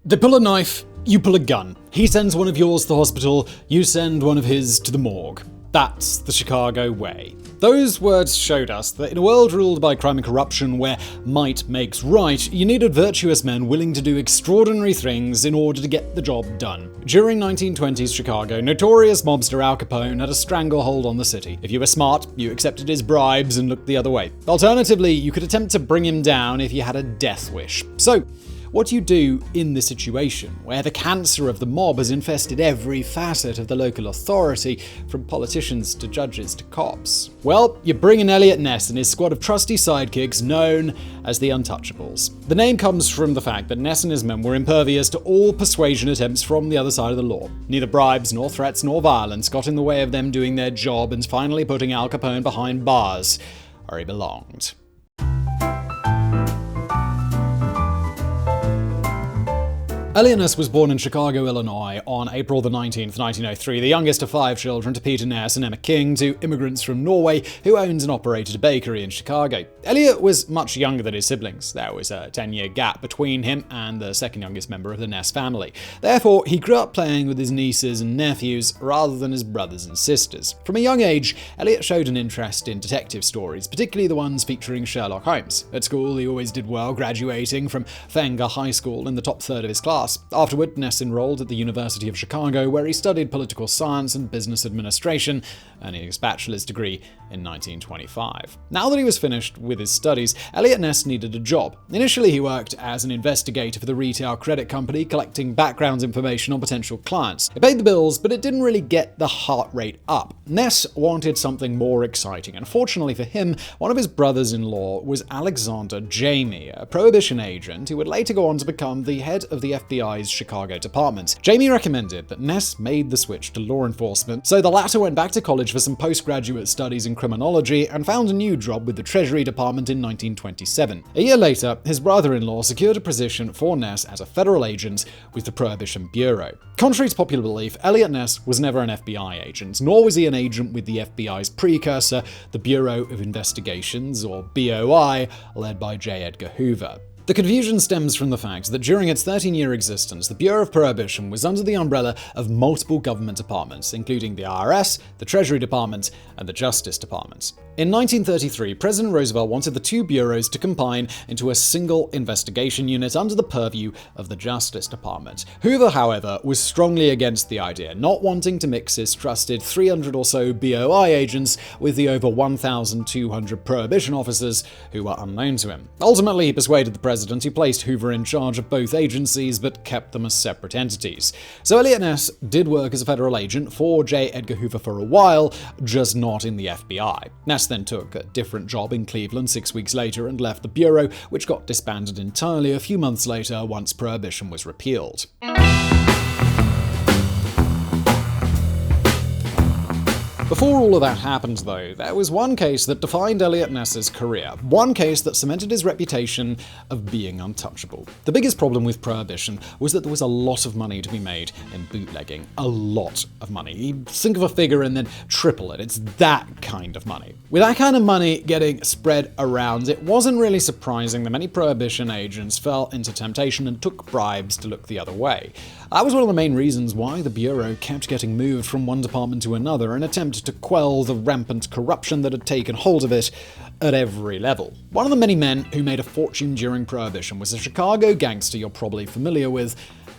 They pull a knife, you pull a gun. He sends one of yours to the hospital, you send one of his to the morgue. That's the Chicago way. Those words showed us that in a world ruled by crime and corruption where might makes right, you needed virtuous men willing to do extraordinary things in order to get the job done. During 1920s Chicago, notorious mobster Al Capone had a stranglehold on the city. If you were smart, you accepted his bribes and looked the other way. Alternatively, you could attempt to bring him down if you had a death wish. So, what do you do in this situation, where the cancer of the mob has infested every facet of the local authority, from politicians to judges to cops? Well, you bring in Eliot Ness and his squad of trusty sidekicks known as the Untouchables. The name comes from the fact that Ness and his men were impervious to all persuasion attempts from the other side of the law. Neither bribes, nor threats, nor violence got in the way of them doing their job and finally putting Al Capone behind bars, where he belonged. Eliot Ness was born in Chicago, Illinois on April the 19th, 1903, the youngest of 5 children to Peter Ness and Emma King, 2 immigrants from Norway who owned and operated a bakery in Chicago. Eliot was much younger than his siblings. There was a 10-year gap between him and the second youngest member of the Ness family. Therefore, he grew up playing with his nieces and nephews rather than his brothers and sisters. From a young age, Eliot showed an interest in detective stories, particularly the ones featuring Sherlock Holmes. At school, he always did well, graduating from Fenger High School in the top third of his class. Afterward, Ness enrolled at the University of Chicago, where he studied political science and business administration, earning his bachelor's degree in 1925. Now that he was finished with his studies, Eliot Ness needed a job. Initially, he worked as an investigator for the retail credit company, collecting background information on potential clients. It paid the bills, but it didn't really get the heart rate up. Ness wanted something more exciting, and fortunately for him, one of his brothers-in-law was Alexander Jamie, a Prohibition agent who would later go on to become the head of the FBI's Chicago department. Jamie recommended that Ness made the switch to law enforcement, so the latter went back to college for some postgraduate studies in criminology and found a new job with the Treasury Department in 1927. A year later, his brother-in-law secured a position for Ness as a federal agent with the Prohibition Bureau. Contrary to popular belief, Eliot Ness was never an FBI agent, nor was he an agent with the FBI's precursor, the Bureau of Investigations, or BOI, led by J. Edgar Hoover. The confusion stems from the fact that during its 13-year existence, the Bureau of Prohibition was under the umbrella of multiple government departments, including the IRS, the Treasury Department, and the Justice Department. In 1933, President Roosevelt wanted the 2 bureaus to combine into a single investigation unit under the purview of the Justice Department. Hoover, however, was strongly against the idea, not wanting to mix his trusted 300 or so BOI agents with the over 1,200 Prohibition officers who were unknown to him. Ultimately, he persuaded the president, who placed Hoover in charge of both agencies but kept them as separate entities. So Eliot Ness did work as a federal agent for J. Edgar Hoover for a while, just not in the FBI. Ness then took a different job in Cleveland 6 weeks later and left the Bureau, which got disbanded entirely a few months later once Prohibition was repealed. Before all of that happened, though, there was one case that defined Eliot Ness's career, one case that cemented his reputation of being untouchable. The biggest problem with Prohibition was that there was a lot of money to be made in bootlegging. A lot of money. You think of a figure and then triple it. It's that kind of money. With that kind of money getting spread around, it wasn't really surprising that many Prohibition agents fell into temptation and took bribes to look the other way. That was one of the main reasons why the Bureau kept getting moved from one department to another in an attempt to quell the rampant corruption that had taken hold of it at every level. One of the many men who made a fortune during Prohibition was a Chicago gangster you're probably familiar with,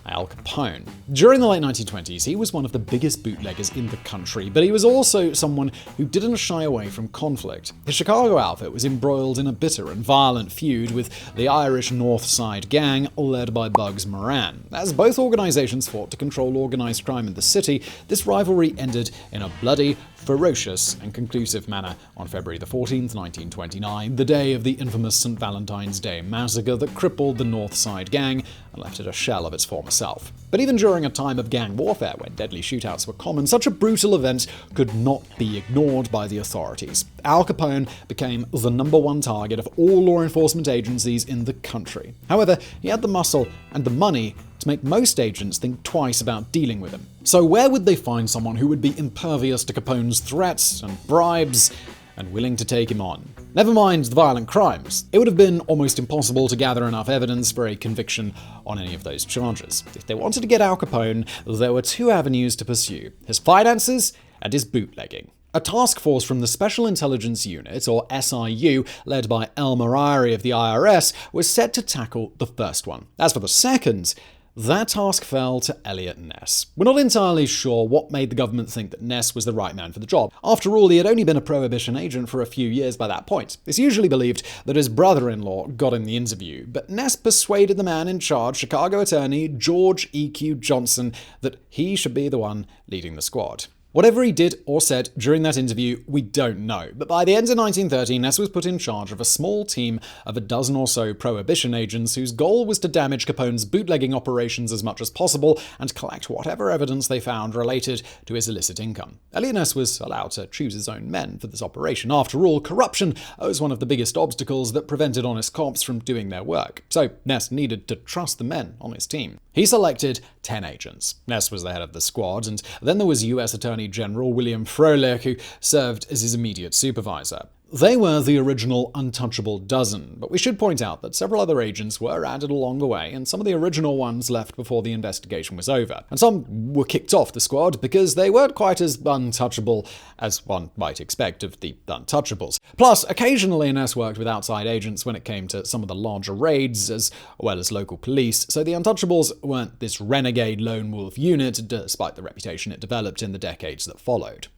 Al Capone. During the late 1920s, he was one of the biggest bootleggers in the country, but he was also someone who didn't shy away from conflict. His Chicago outfit was embroiled in a bitter and violent feud with the Irish North Side Gang, led by Bugs Moran. As both organizations fought to control organized crime in the city, this rivalry ended in a bloody, ferocious, and conclusive manner on February the 14th, 1929, the day of the infamous St. Valentine's Day Massacre that crippled the North Side Gang and left it a shell of its former self. But even during a time of gang warfare when deadly shootouts were common, such a brutal event could not be ignored by the authorities. Al Capone became the #1 target of all law enforcement agencies in the country. However, he had the muscle and the money to make most agents think twice about dealing with him. So where would they find someone who would be impervious to Capone's threats and bribes and willing to take him on. Never mind the violent crimes. It would have been almost impossible to gather enough evidence for a conviction on any of those charges. If they wanted to get Al Capone, there were two avenues to pursue: his finances and his bootlegging. A task force from the Special Intelligence Unit, or SIU, led by El Marari of the IRS, was set to tackle the first one. As for the second, that task fell to Eliot Ness. We're not entirely sure what made the government think that Ness was the right man for the job. After all, he had only been a Prohibition agent for a few years by that point. It's usually believed that his brother-in-law got him the interview, but Ness persuaded the man in charge, Chicago attorney George E.Q. Johnson, that he should be the one leading the squad. Whatever he did or said during that interview, we don't know. But by the end of 1930, Ness was put in charge of a small team of a dozen or so Prohibition agents whose goal was to damage Capone's bootlegging operations as much as possible and collect whatever evidence they found related to his illicit income. Eliot Ness was allowed to choose his own men for this operation. After all, corruption was one of the biggest obstacles that prevented honest cops from doing their work. So Ness needed to trust the men on his team. He selected 10 agents. Ness was the head of the squad, and then there was U.S. Attorney General William Froelich, who served as his immediate supervisor. They were the original Untouchable dozen, but we should point out that several other agents were added along the way, and some of the original ones left before the investigation was over. And some were kicked off the squad because they weren't quite as untouchable as one might expect of the Untouchables. Plus, occasionally Ness worked with outside agents when it came to some of the larger raids, as well as local police, so the Untouchables weren't this renegade lone wolf unit, despite the reputation it developed in the decades that followed.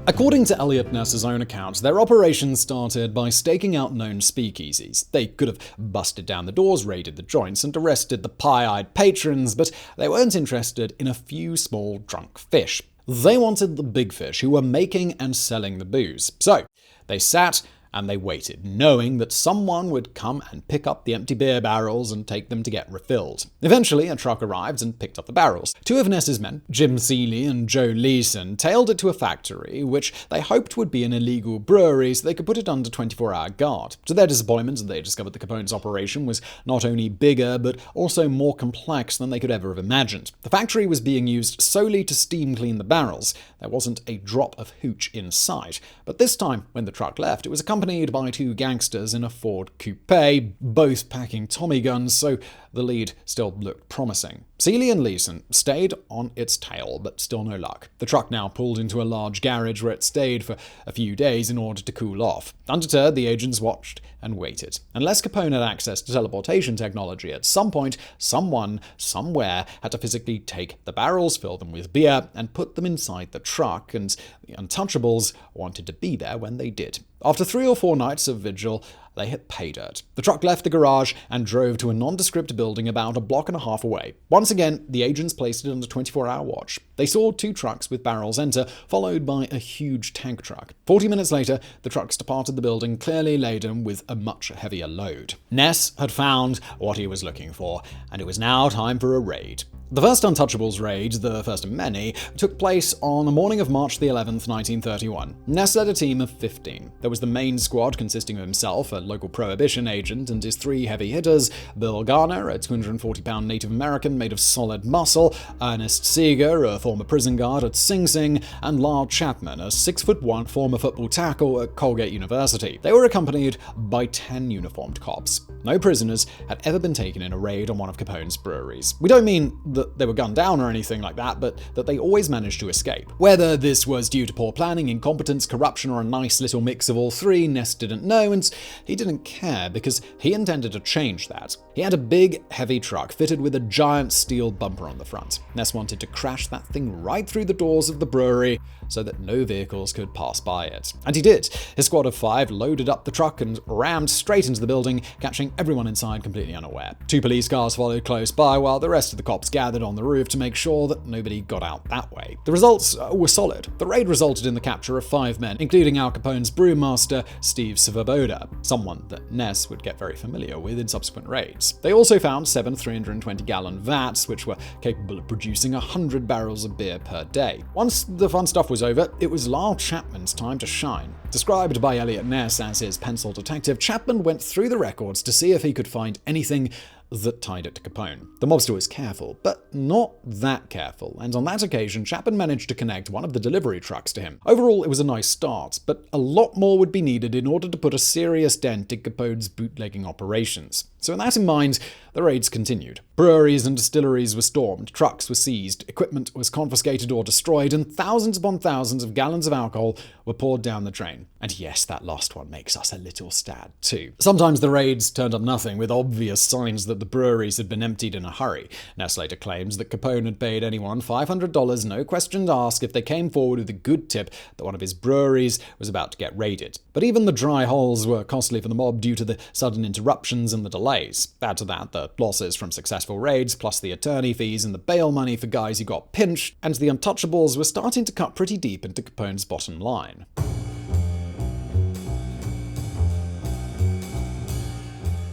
According to Eliot Ness's own account, their operation started by staking out known speakeasies. They could have busted down the doors, raided the joints, and arrested the pie-eyed patrons, but they weren't interested in a few small drunk fish. They wanted the big fish who were making and selling the booze. So they sat and they waited, knowing that someone would come and pick up the empty beer barrels and take them to get refilled. Eventually, a truck arrived and picked up the barrels. Two of Ness's men, Jim Seeley and Joe Leeson, tailed it to a factory, which they hoped would be an illegal brewery so they could put it under 24-hour guard. To their disappointment, they discovered the Capone's operation was not only bigger, but also more complex than they could ever have imagined. The factory was being used solely to steam clean the barrels. There wasn't a drop of hooch in sight. But this time, when the truck left, it was accompanied by two gangsters in a Ford coupe, both packing Tommy guns, so the lead still looked promising. Seeley and Leeson stayed on its tail, but still no luck. The truck now pulled into a large garage where it stayed for a few days in order to cool off. Undeterred, the agents watched and waited. Unless Capone had access to teleportation technology, at some point, someone, somewhere, had to physically take the barrels, fill them with beer, and put them inside the truck, and the Untouchables wanted to be there when they did. After 3 or 4 nights of vigil, they hit pay dirt. The truck left the garage and drove to a nondescript building about a block and a half away. Once again, the agents placed it under 24-hour watch. They saw 2 trucks with barrels enter, followed by a huge tank truck. 40 minutes later, the trucks departed the building, clearly laden with a much heavier load. Ness had found what he was looking for, and it was now time for a raid. The first Untouchables raid, the first of many, took place on the morning of March the 11th, 1931. Ness led a team of 15. There was the main squad consisting of himself, a local Prohibition agent, and his 3 heavy hitters, Bill Garner, a 240-pound Native American made of solid muscle, Ernest Seager, a former prison guard at Sing Sing, and Lyle Chapman, a 6'1" former football tackle at Colgate University. They were accompanied by 10 uniformed cops. No prisoners had ever been taken in a raid on one of Capone's breweries. We don't mean that they were gunned down or anything like that, but that they always managed to escape. Whether this was due to poor planning, incompetence, corruption, or a nice little mix of all three, Ness didn't know, and he didn't care because he intended to change that. He had a big, heavy truck fitted with a giant steel bumper on the front. Ness wanted to crash that thing right through the doors of the brewery so that no vehicles could pass by it. And he did. His squad of 5 loaded up the truck and rammed straight into the building, catching everyone inside completely unaware. 2 police cars followed close by while the rest of the cops gathered on the roof to make sure that nobody got out that way. The results were solid. The raid resulted in the capture of 5 men, including Al Capone's brewmaster, Steve Svoboda, someone that Ness would get very familiar with in subsequent raids. They also found 7 320-gallon vats, which were capable of producing 100 barrels of beer per day. Once the fun stuff was over, it was Lyle Chapman's time to shine. Described by Eliot Ness as his pencil detective, Chapman went through the records to see if he could find anything that tied it to Capone. The mobster was careful, but not that careful, and on that occasion, Chapman managed to connect one of the delivery trucks to him. Overall, it was a nice start, but a lot more would be needed in order to put a serious dent in Capone's bootlegging operations. So with that in mind, the raids continued. Breweries and distilleries were stormed, trucks were seized, equipment was confiscated or destroyed, and thousands upon thousands of gallons of alcohol were poured down the drain. And yes, that last one makes us a little sad too. Sometimes the raids turned up nothing, with obvious signs that the breweries had been emptied in a hurry. Ness later claims that Capone had paid anyone $500, no questions asked, if they came forward with a good tip that one of his breweries was about to get raided. But even the dry holes were costly for the mob due to the sudden interruptions and the delays. Add to that the losses from successful raids, plus the attorney fees and the bail money for guys who got pinched, and the Untouchables were starting to cut pretty deep into Capone's bottom line.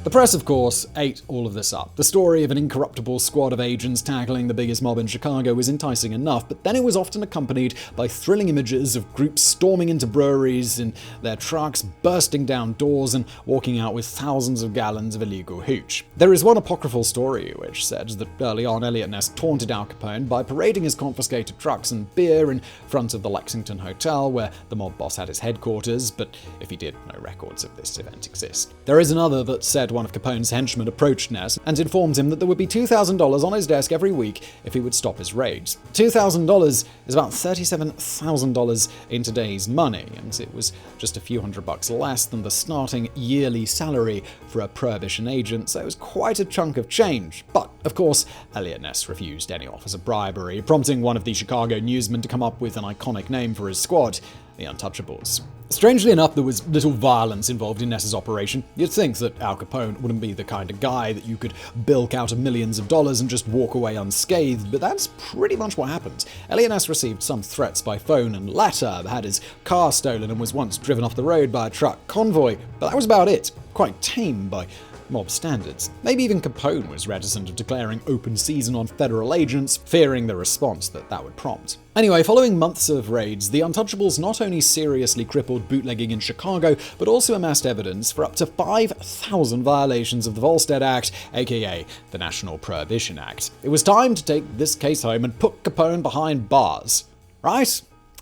The press, of course, ate all of this up. The story of an incorruptible squad of agents tackling the biggest mob in Chicago was enticing enough, but then it was often accompanied by thrilling images of groups storming into breweries in their trucks, bursting down doors, and walking out with thousands of gallons of illegal hooch. There is one apocryphal story which said that early on Eliot Ness taunted Al Capone by parading his confiscated trucks and beer in front of the Lexington Hotel where the mob boss had his headquarters, but if he did, no records of this event exist. There is another that said one of Capone's henchmen approached Ness and informed him that there would be $2,000 on his desk every week if he would stop his raids. $2,000 is about $37,000 in today's money, and it was just a few $100 less than the starting yearly salary for a Prohibition agent, so it was quite a chunk of change. But, of course, Eliot Ness refused any offers of bribery, prompting one of the Chicago newsmen to come up with an iconic name for his squad, the Untouchables. Strangely enough, there was little violence involved in Ness's operation. You'd think that Al Capone wouldn't be the kind of guy that you could bilk out of millions of dollars and just walk away unscathed, but that's pretty much what happened. Eliot Ness received some threats by phone and letter, had his car stolen and was once driven off the road by a truck convoy, but that was about it. Quite tame by mob standards. Maybe even Capone was reticent of declaring open season on federal agents, fearing the response that would prompt. Anyway, following months of raids, the Untouchables not only seriously crippled bootlegging in Chicago, but also amassed evidence for up to 5,000 violations of the Volstead Act, aka the National Prohibition Act. It was time to take this case home and put Capone behind bars. Right?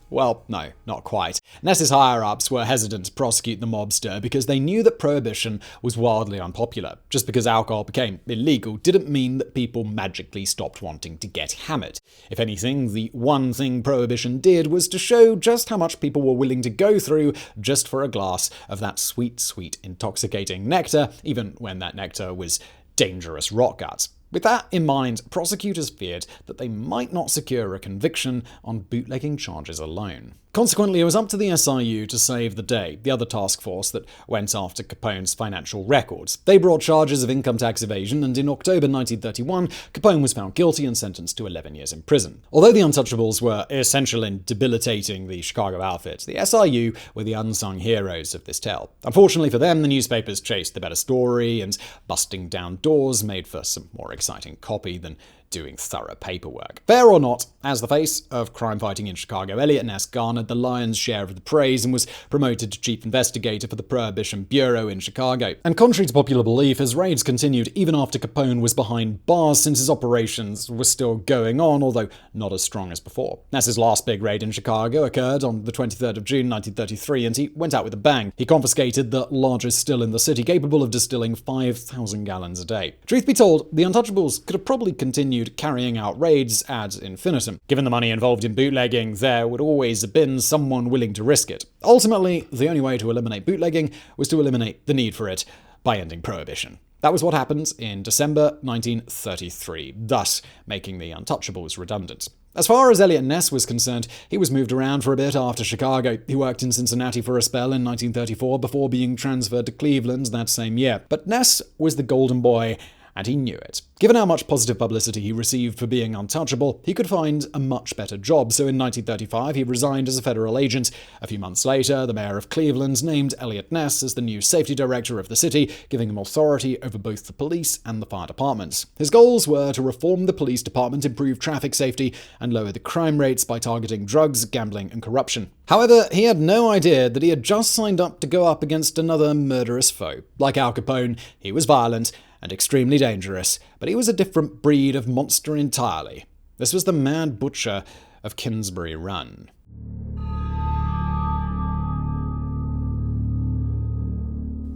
Well, no, not quite. Ness's higher-ups were hesitant to prosecute the mobster because they knew that Prohibition was wildly unpopular. Just because alcohol became illegal didn't mean that people magically stopped wanting to get hammered. If anything, the one thing Prohibition did was to show just how much people were willing to go through just for a glass of that sweet, sweet, intoxicating nectar, even when that nectar was dangerous rot gut. With that in mind, prosecutors feared that they might not secure a conviction on bootlegging charges alone. Consequently, it was up to the SIU to save the day, the other task force that went after Capone's financial records. They brought charges of income tax evasion, and in October 1931, Capone was found guilty and sentenced to 11 years in prison. Although the Untouchables were essential in debilitating the Chicago outfit, the SIU were the unsung heroes of this tale. Unfortunately for them, the newspapers chased the better story, and busting down doors made for some more exciting copy than doing thorough paperwork. Fair or not, as the face of crime fighting in Chicago, Eliot Ness garnered the lion's share of the praise and was promoted to chief investigator for the Prohibition Bureau in Chicago. And contrary to popular belief, his raids continued even after Capone was behind bars, since his operations were still going on, although not as strong as before. Ness's last big raid in Chicago occurred on the 23rd of June 1933, and he went out with a bang. He confiscated the largest still in the city, capable of distilling 5,000 gallons a day. Truth be told, the Untouchables could have probably continued carrying out raids ad infinitum. Given the money involved in bootlegging, there would always have been someone willing to risk it. Ultimately, the only way to eliminate bootlegging was to eliminate the need for it by ending Prohibition. That was what happened in December 1933, thus making the Untouchables redundant. As far as Eliot Ness was concerned, he was moved around for a bit after Chicago. He worked in Cincinnati for a spell in 1934 before being transferred to Cleveland that same year. But Ness was the golden boy, and he knew it. Given how much positive publicity he received for being untouchable, he could find a much better job, so in 1935 he resigned as a federal agent. A few months later, the mayor of Cleveland named Eliot Ness as the new safety director of the city, giving him authority over both the police and the fire departments. His goals were to reform the police department, improve traffic safety, and lower the crime rates by targeting drugs, gambling, and corruption. However, he had no idea that he had just signed up to go up against another murderous foe. Like Al Capone, he was violent and extremely dangerous, but he was a different breed of monster entirely. This was the Mad Butcher of Kingsbury Run.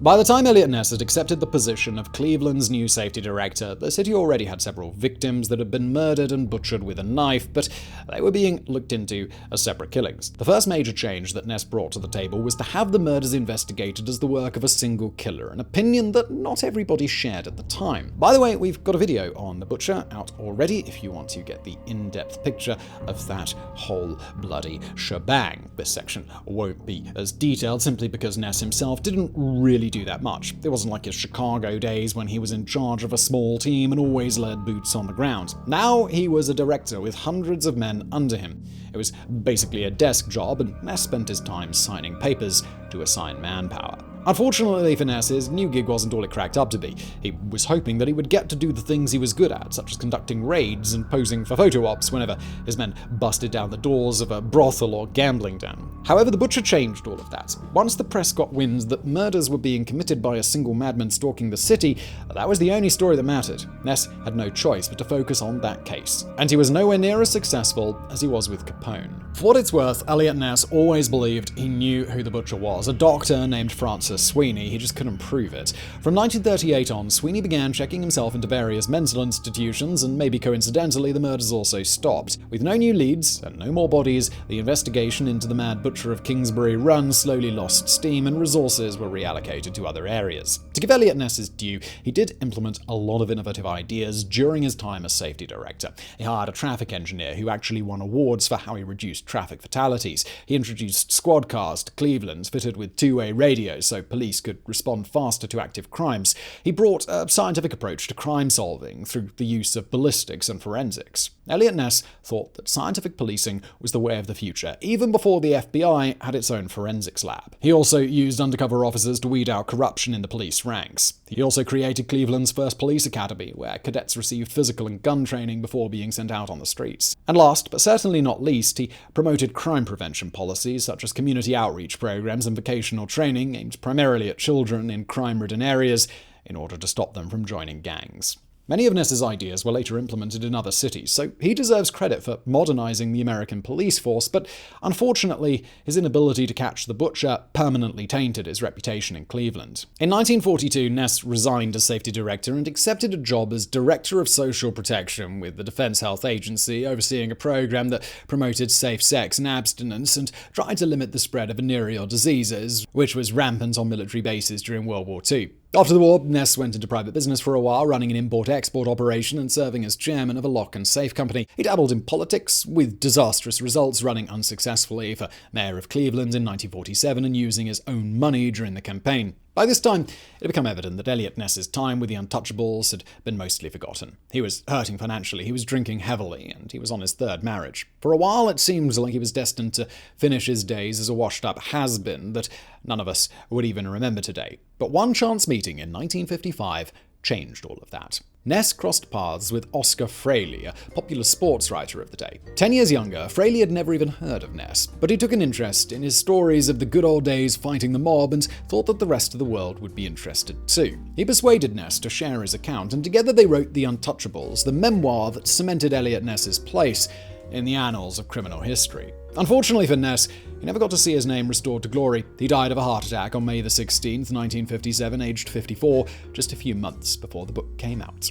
By the time Eliot Ness had accepted the position of Cleveland's new safety director, the city already had several victims that had been murdered and butchered with a knife, but they were being looked into as separate killings. The first major change that Ness brought to the table was to have the murders investigated as the work of a single killer, an opinion that not everybody shared at the time. By the way, we've got a video on the Butcher out already if you want to get the in-depth picture of that whole bloody shebang. This section won't be as detailed simply because Ness himself didn't really do that much. It wasn't like his Chicago days when he was in charge of a small team and always led boots on the ground. Now he was a director with hundreds of men under him. It was basically a desk job, and Ness spent his time signing papers to assign manpower. Unfortunately for Ness, his new gig wasn't all it cracked up to be. He was hoping that he would get to do the things he was good at, such as conducting raids and posing for photo ops whenever his men busted down the doors of a brothel or gambling den. However, the Butcher changed all of that. Once the press got wind that murders were being committed by a single madman stalking the city, that was the only story that mattered. Ness had no choice but to focus on that case. And he was nowhere near as successful as he was with Capone. For what it's worth, Eliot Ness always believed he knew who the Butcher was, a doctor named Francis Sweeney. He just couldn't prove it. From 1938 on, Sweeney began checking himself into various mental institutions, and maybe coincidentally, the murders also stopped. With no new leads and no more bodies, the investigation into the Mad Butcher of Kingsbury Run slowly lost steam, and resources were reallocated to other areas. To give Eliot Ness his due, he did implement a lot of innovative ideas during his time as safety director. He hired a traffic engineer who actually won awards for how he reduced traffic fatalities. He introduced squad cars to Cleveland fitted with two-way radios so police could respond faster to active crimes. He brought a scientific approach to crime solving through the use of ballistics and forensics. Eliot Ness thought that scientific policing was the way of the future, even before the FBI had its own forensics lab. He also used undercover officers to weed out corruption in the police ranks. He also created Cleveland's first police academy, where cadets received physical and gun training before being sent out on the streets. And last, but certainly not least, he promoted crime prevention policies such as community outreach programs and vocational training aimed primarily at children in crime-ridden areas in order to stop them from joining gangs. Many of Ness's ideas were later implemented in other cities, so he deserves credit for modernizing the American police force, but unfortunately, his inability to catch the Butcher permanently tainted his reputation in Cleveland. In 1942, Ness resigned as safety director and accepted a job as director of social protection with the Defense Health Agency, overseeing a program that promoted safe sex and abstinence and tried to limit the spread of venereal diseases, which was rampant on military bases during World War II. After the war, Ness went into private business for a while, running an import-export operation and serving as chairman of a lock and safe company. He dabbled in politics, with disastrous results, running unsuccessfully for mayor of Cleveland in 1947 and using his own money during the campaign. By this time, it had become evident that Eliot Ness's time with the Untouchables had been mostly forgotten. He was hurting financially, he was drinking heavily, and he was on his third marriage. For a while, it seemed like he was destined to finish his days as a washed-up has-been that none of us would even remember today. But one chance meeting in 1955 changed all of that. Ness crossed paths with Oscar Fraley, a popular sports writer of the day. 10 years younger, Fraley had never even heard of Ness, but he took an interest in his stories of the good old days fighting the mob and thought that the rest of the world would be interested too. He persuaded Ness to share his account, and together they wrote The Untouchables, the memoir that cemented Eliot Ness's place in the annals of criminal history. Unfortunately for Ness, he never got to see his name restored to glory. He died of a heart attack on May 16, 1957, aged 54, just a few months before the book came out.